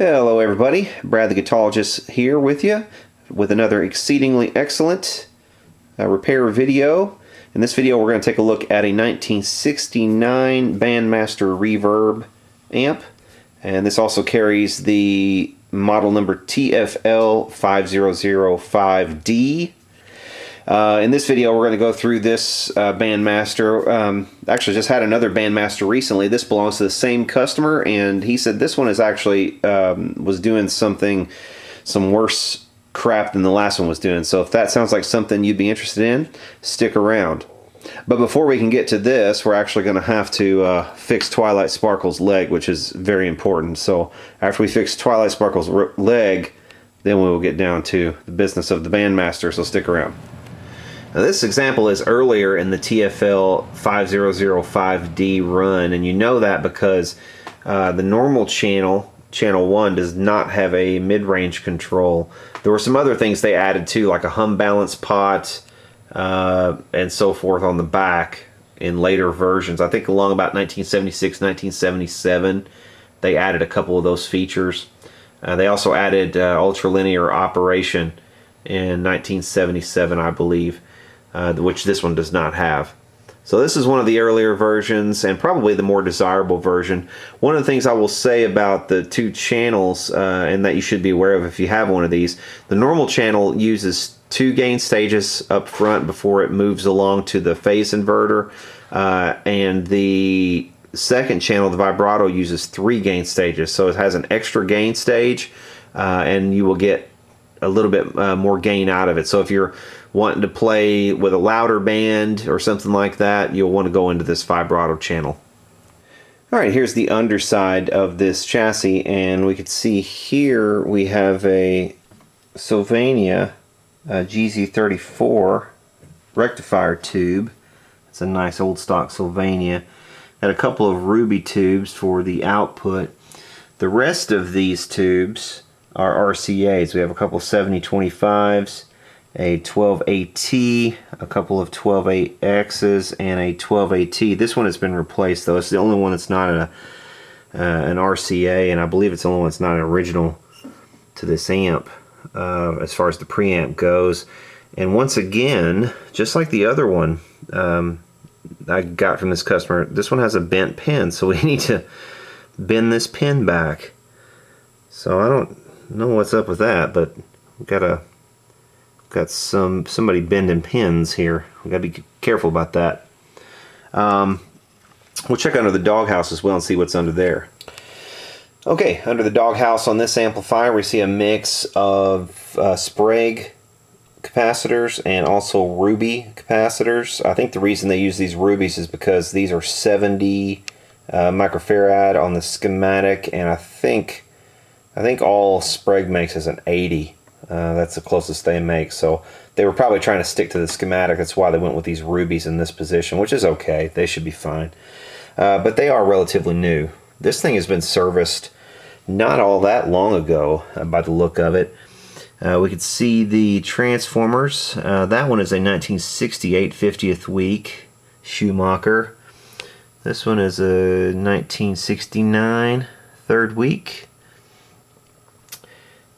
Hello everybody, Brad the Guitarologist here with you with another exceedingly excellent repair video. In this video we're going to take a look at a 1969 Bandmaster Reverb amp, and this also carries the model number TFL5005D. In this video we're going to go through this Bandmaster. Actually just had another Bandmaster recently. This belongs to the same customer, and he said this one is actually was doing some worse crap than the last one was doing. So if that sounds like something you'd be interested in, stick around. But before we can get to this, we're actually going to have to fix Twilight Sparkle's leg, which is very important. So after we fix Twilight Sparkle's leg, then we will get down to the business of the Bandmaster, so stick around. Now this example is earlier in the TFL5005D run, and you know that because the normal channel 1, does not have a mid-range control. There were some other things they added too, like a hum balance pot and so forth on the back in later versions. I think along about 1976, 1977, they added a couple of those features. They also added ultralinear operation in 1977, I believe. Which this one does not have. So this is one of the earlier versions and probably the more desirable version. One of the things I will say about the two channels and that you should be aware of if you have one of these, the normal channel uses 2 gain stages up front before it moves along to the phase inverter, and the second channel, the vibrato, uses 3 gain stages, so it has an extra gain stage, and you will get a little bit more gain out of it. So if you're wanting to play with a louder band or something like that, you'll want to go into this vibrato channel. Alright, here's the underside of this chassis, and we can see here we have a Sylvania GZ34 rectifier tube. It's a nice old stock Sylvania. Had a couple of ruby tubes for the output. The rest of these tubes are RCAs. We have a couple 7025s, a 12AT, a couple of 12AXs, and a 12AT. This one has been replaced though. It's the only one that's not an RCA, and I believe it's the only one that's not an original to this amp as far as the preamp goes. And once again, just like the other one I got from this customer, this one has a bent pin, so we need to bend this pin back. So I don't know what's up with that, but we've got somebody bending pins here. We gotta be careful about that. We'll check under the doghouse as well and see what's under there. Okay, under the doghouse on this amplifier we see a mix of Sprague capacitors and also ruby capacitors. I think the reason they use these rubies is because these are 70 microfarad on the schematic, and I think all Sprague makes is an 80. That's the closest they make, so they were probably trying to stick to the schematic. That's why they went with these rubies in this position, which is okay. They should be fine. But they are relatively new. This thing has been serviced not all that long ago by the look of it. We could see the transformers. That one is a 1968 50th week Schumacher. This one is a 1969 third week.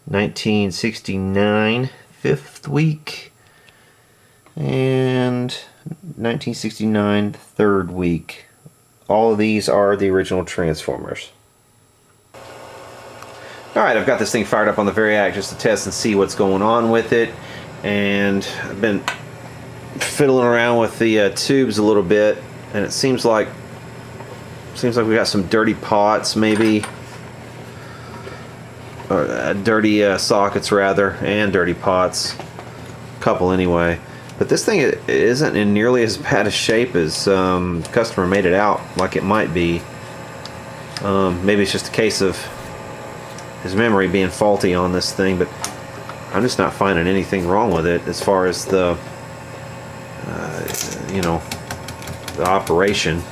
1969 fifth week, and 1969 third week. All of these are the original transformers. Alright, I've got this thing fired up on the Variac just to test and see what's going on with it, and I've been fiddling around with the tubes a little bit, and it seems like we got some dirty pots, maybe. Dirty sockets rather, and dirty pots, a couple anyway. But this thing isn't in nearly as bad a shape as the customer made it out like it might be. Maybe it's just a case of his memory being faulty on this thing, but I'm just not finding anything wrong with it as far as the the operation.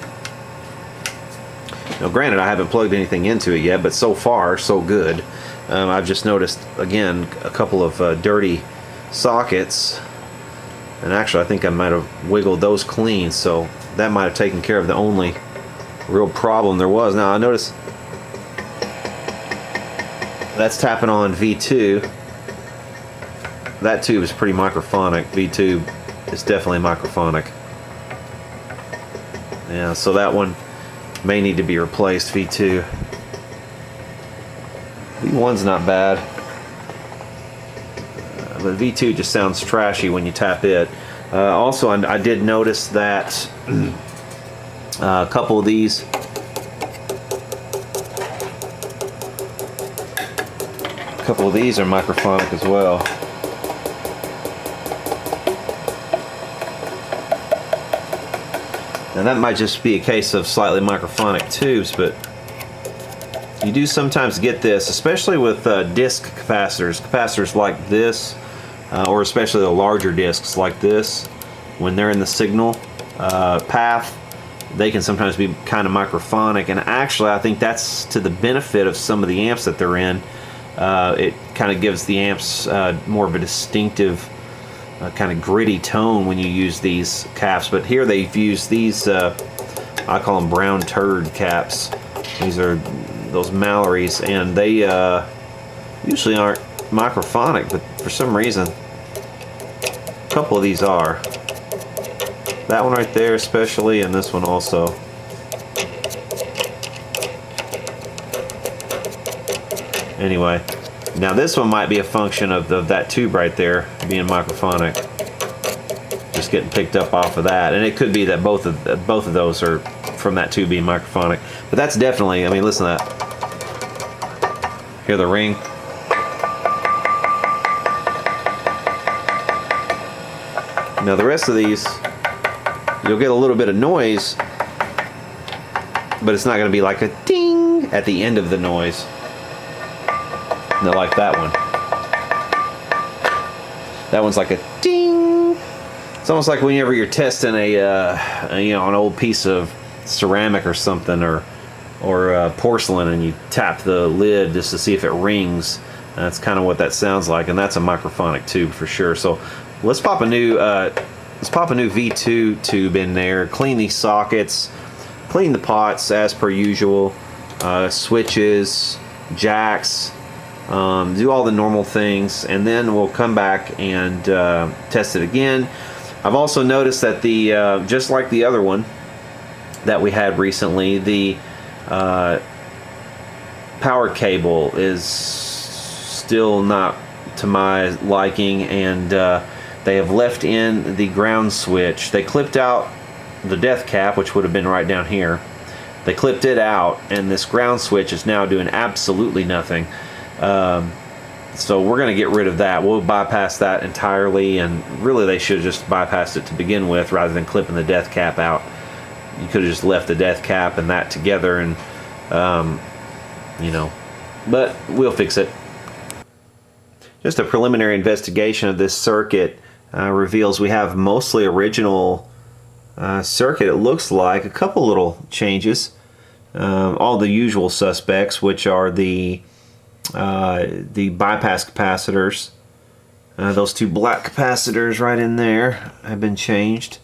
Now granted, I haven't plugged anything into it yet, but so far so good. I've just noticed, again, a couple of dirty sockets, and actually I think I might have wiggled those clean, so that might have taken care of the only real problem there was. Now I notice That's tapping on V2. That tube is pretty microphonic. V2 is definitely microphonic. Yeah, so that one may need to be replaced, V2. V1's not bad. But V2 just sounds trashy when you tap it. Also, I did notice that a couple of these are microphonic as well. And that might just be a case of slightly microphonic tubes, but you do sometimes get this, especially with disc capacitors like this, or especially the larger discs like this. When they're in the signal path, they can sometimes be kind of microphonic, and actually I think that's to the benefit of some of the amps that they're in. It kind of gives the amps more of a distinctive kind of gritty tone when you use these caps. But here they've used these, I call them brown turd caps. These are those Mallory's, and they usually aren't microphonic, but for some reason a couple of these are. That one right there especially, and this one also. Anyway, now this one might be a function of that tube right there being microphonic, just getting picked up off of that, and it could be that both of those are from that tube being microphonic. But that's definitely, I mean, listen to that. Hear the ring? Now the rest of these, you'll get a little bit of noise, but it's not going to be like a ding at the end of the noise. No, like that one. That one's like a ding. It's almost like whenever you're testing a you know, an old piece of ceramic or something, or porcelain, and you tap the lid just to see if it rings. That's kind of what that sounds like, and that's a microphonic tube for sure. So let's pop a new V2 tube in there. Clean these sockets, clean the pots as per usual. Switches, jacks. Do all the normal things, and then we'll come back and test it again. I've also noticed that the just like the other one that we had recently, the power cable is still not to my liking, and they have left in the ground switch. They clipped out the death cap, which would have been right down here. They clipped it out, and this ground switch is now doing absolutely nothing. So we're going to get rid of that. We'll bypass that entirely, and really they should have just bypassed it to begin with rather than clipping the death cap out. You could have just left the death cap and that together, and you know, but we'll fix it. Just a preliminary investigation of this circuit reveals we have mostly original circuit. It looks like a couple little changes, all the usual suspects, which are the bypass capacitors. Those two black capacitors right in there have been changed.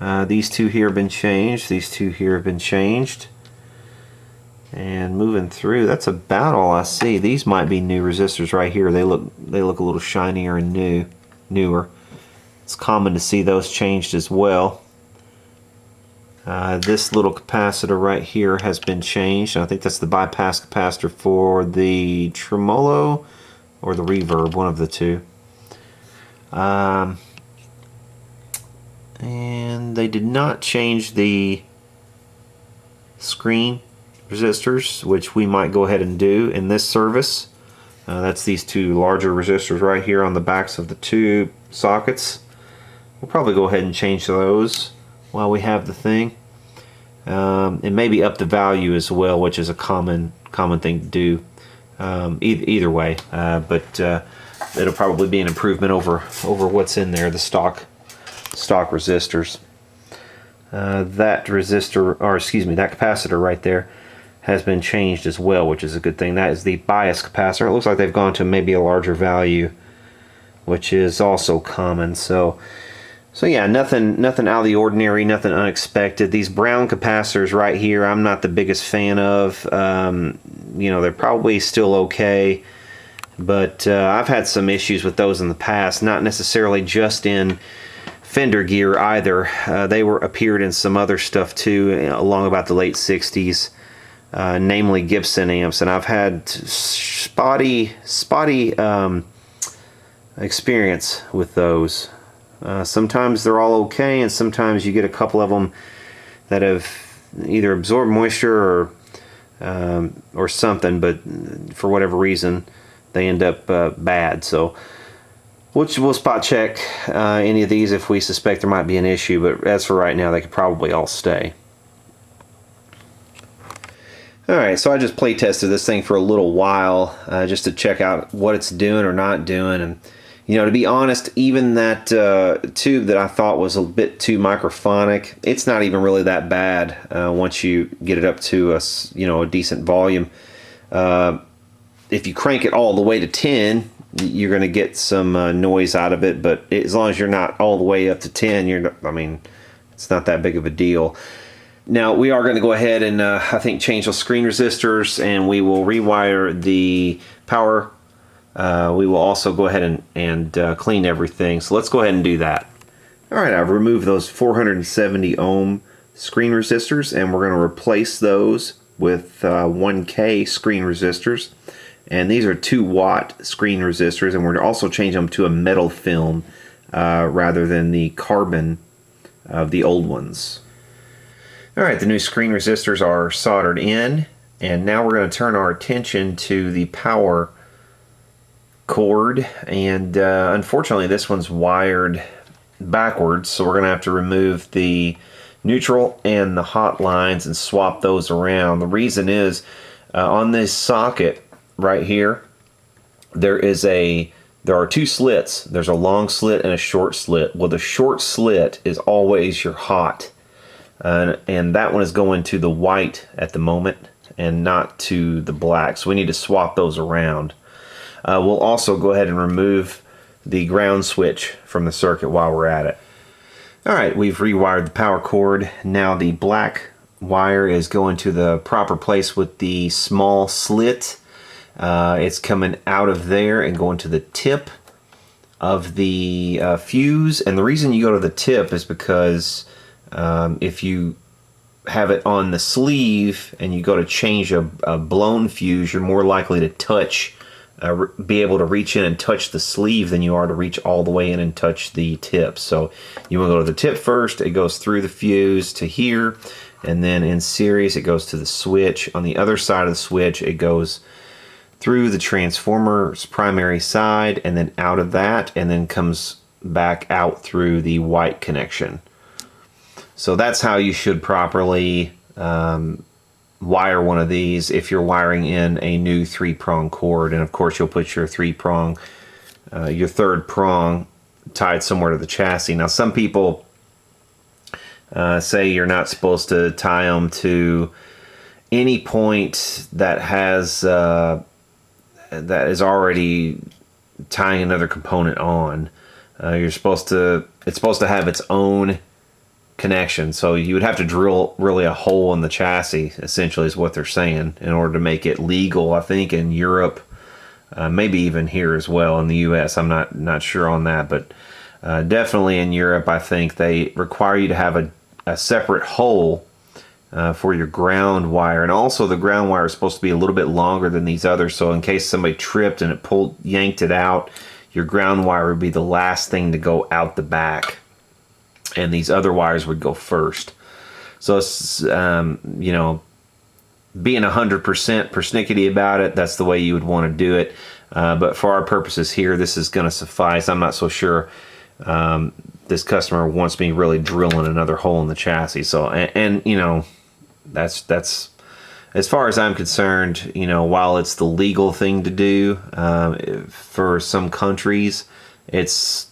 These two here have been changed. These two here have been changed. And moving through, that's about all I see. These might be new resistors right here. They look a little shinier and newer. It's common to see those changed as well. This little capacitor right here has been changed. I think that's the bypass capacitor for the tremolo or the reverb, one of the two. And they did not change the screen resistors, which we might go ahead and do in this service. That's these two larger resistors right here on the backs of the two sockets. We'll probably go ahead and change those while we have the thing, and maybe up the value as well, which is a common thing to do. Either way, but it'll probably be an improvement over what's in there, the stock resistors. That resistor, or excuse me, that capacitor right there has been changed as well, which is a good thing. That is the bias capacitor. It looks like they've gone to maybe a larger value, which is also common. So So yeah, nothing out of the ordinary, nothing unexpected. These brown capacitors right here, I'm not the biggest fan of. You know, they're probably still okay, but I've had some issues with those in the past, not necessarily just in Fender gear either. They appeared in some other stuff too, along about the late 60s, namely Gibson amps, and I've had spotty experience with those. Sometimes they're all okay, and sometimes you get a couple of them that have either absorbed moisture or something, but for whatever reason they end up bad. So we'll spot check any of these if we suspect there might be an issue, but as for right now, they could probably all stay. Alright, so I just play tested this thing for a little while just to check out what it's doing or not doing, and you know, to be honest, even that tube that I thought was a bit too microphonic, it's not even really that bad once you get it up to a decent volume. If you crank it all the way to 10, you're going to get some noise out of it, but as long as you're not all the way up to 10, I mean, it's not that big of a deal. Now we are going to go ahead and I think change those screen resistors, and we will rewire the power. We will also go ahead and clean everything. So let's go ahead and do that. Alright, I've removed those 470 ohm screen resistors, and we're going to replace those with 1K screen resistors. And these are 2-watt screen resistors, and we're going to also change them to a metal film rather than the carbon of the old ones. Alright, the new screen resistors are soldered in, and now we're going to turn our attention to the power cord, and unfortunately this one's wired backwards, so we're going to have to remove the neutral and the hot lines and swap those around. The reason is on this socket right here there are two slits. There's a long slit and a short slit. Well, the short slit is always your hot, and that one is going to the white at the moment and not to the black, so we need to swap those around. We'll also go ahead and remove the ground switch from the circuit while we're at it. Alright, we've rewired the power cord. Now the black wire is going to the proper place with the small slit. It's coming out of there and going to the tip of the fuse. And the reason you go to the tip is because if you have it on the sleeve and you go to change a blown fuse, you're more likely to be able to reach in and touch the sleeve than you are to reach all the way in and touch the tip. So you want to go to the tip first. It goes through the fuse to here, and then in series it goes to the switch. On the other side of the switch it goes through the transformer's primary side and then out of that, and then comes back out through the white connection. So that's how you should properly wire one of these if you're wiring in a new 3-prong cord. And of course you'll put your your third prong tied somewhere to the chassis. Now some people say you're not supposed to tie them to any point that has that is already tying another component on. It's supposed to have its own connection, so you would have to drill really a hole in the chassis, essentially, is what they're saying, in order to make it legal. I think in Europe, maybe even here as well in the US, I'm not sure on that, but definitely in Europe I think they require you to have a separate hole for your ground wire. And also the ground wire is supposed to be a little bit longer than these others, so in case somebody tripped and it yanked it out, your ground wire would be the last thing to go out the back, and these other wires would go first. So it's, you know, being 100% persnickety about it, that's the way you would want to do it. But for our purposes here, this is going to suffice. I'm not so sure this customer wants me really drilling another hole in the chassis. So, and you know, that's as far as I'm concerned, you know, while it's the legal thing to do for some countries, it's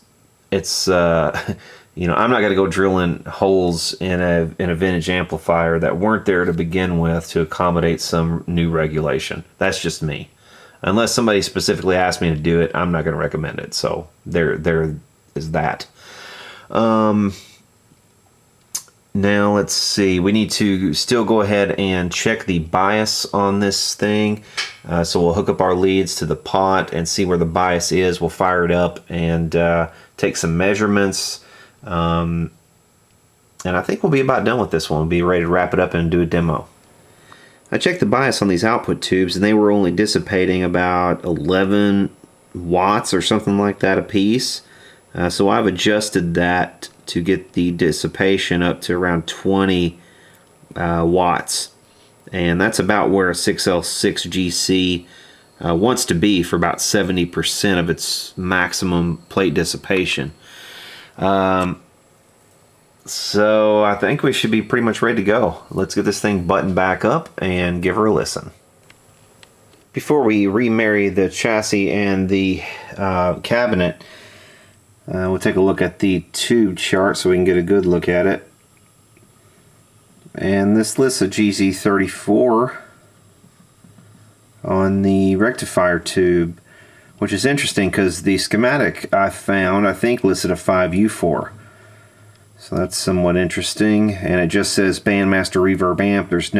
you know, I'm not going to go drilling holes in a vintage amplifier that weren't there to begin with to accommodate some new regulation. That's just me. Unless somebody specifically asked me to do it, I'm not going to recommend it. So there is that. Now let's see, we need to still go ahead and check the bias on this thing. So we'll hook up our leads to the pot and see where the bias is. We'll fire it up and take some measurements. And I think we'll be about done with this one. We'll be ready to wrap it up and do a demo. I checked the bias on these output tubes and they were only dissipating about 11 watts or something like that a piece. So I've adjusted that to get the dissipation up to around 20 watts, and that's about where a 6L6 GC wants to be for about 70% of its maximum plate dissipation. So I think we should be pretty much ready to go. Let's get this thing buttoned back up and give her a listen. Before we remarry the chassis and the cabinet, we'll take a look at the tube chart so we can get a good look at it. And this lists a GZ34 on the rectifier tube, which is interesting because the schematic I found, I think, listed a 5U4. So that's somewhat interesting. And it just says Bandmaster Reverb amp. There's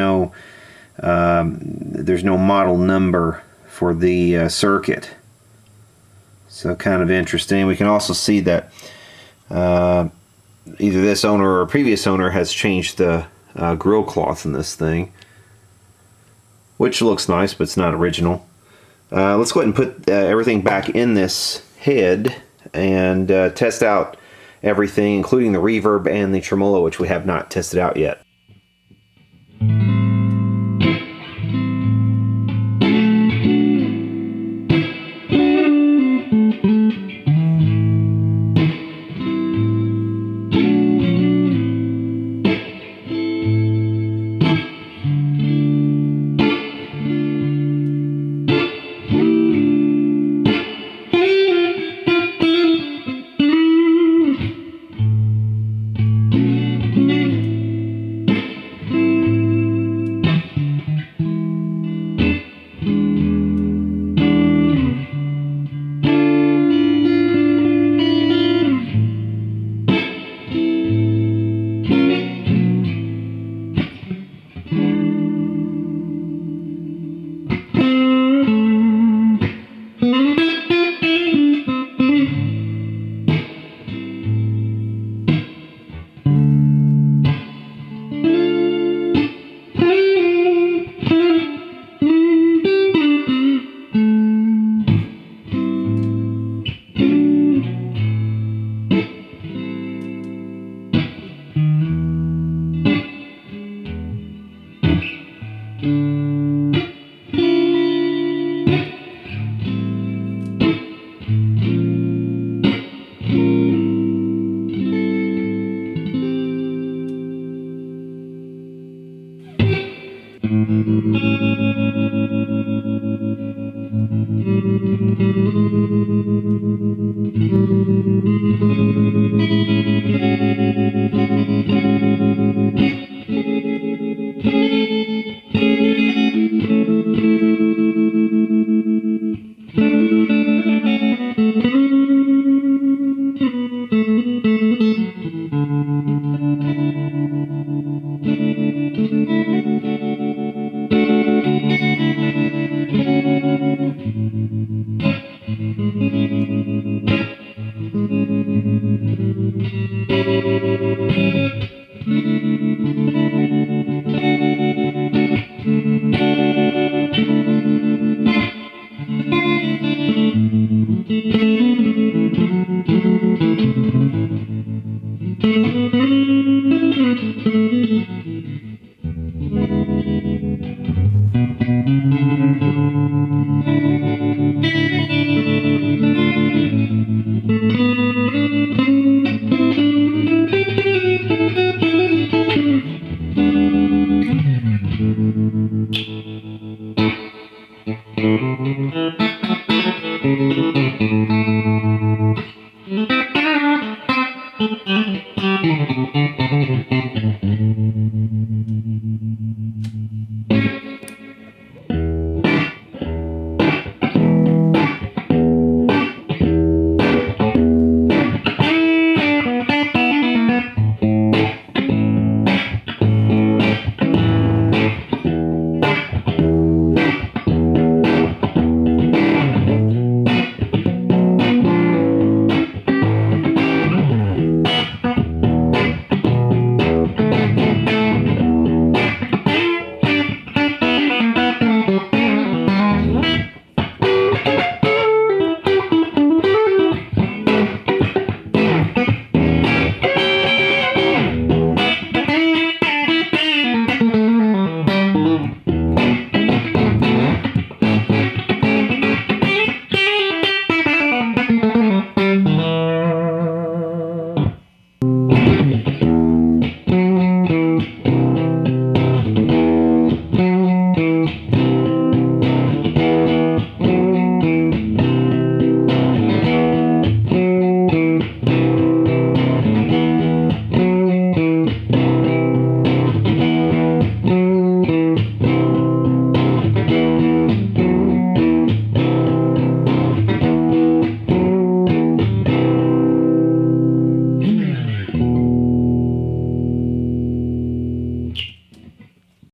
no model number for the circuit. So kind of interesting. We can also see that either this owner or a previous owner has changed the grill cloth in this thing, which looks nice, but it's not original. Let's go ahead and put everything back in this head and test out everything, including the reverb and the tremolo, which we have not tested out yet.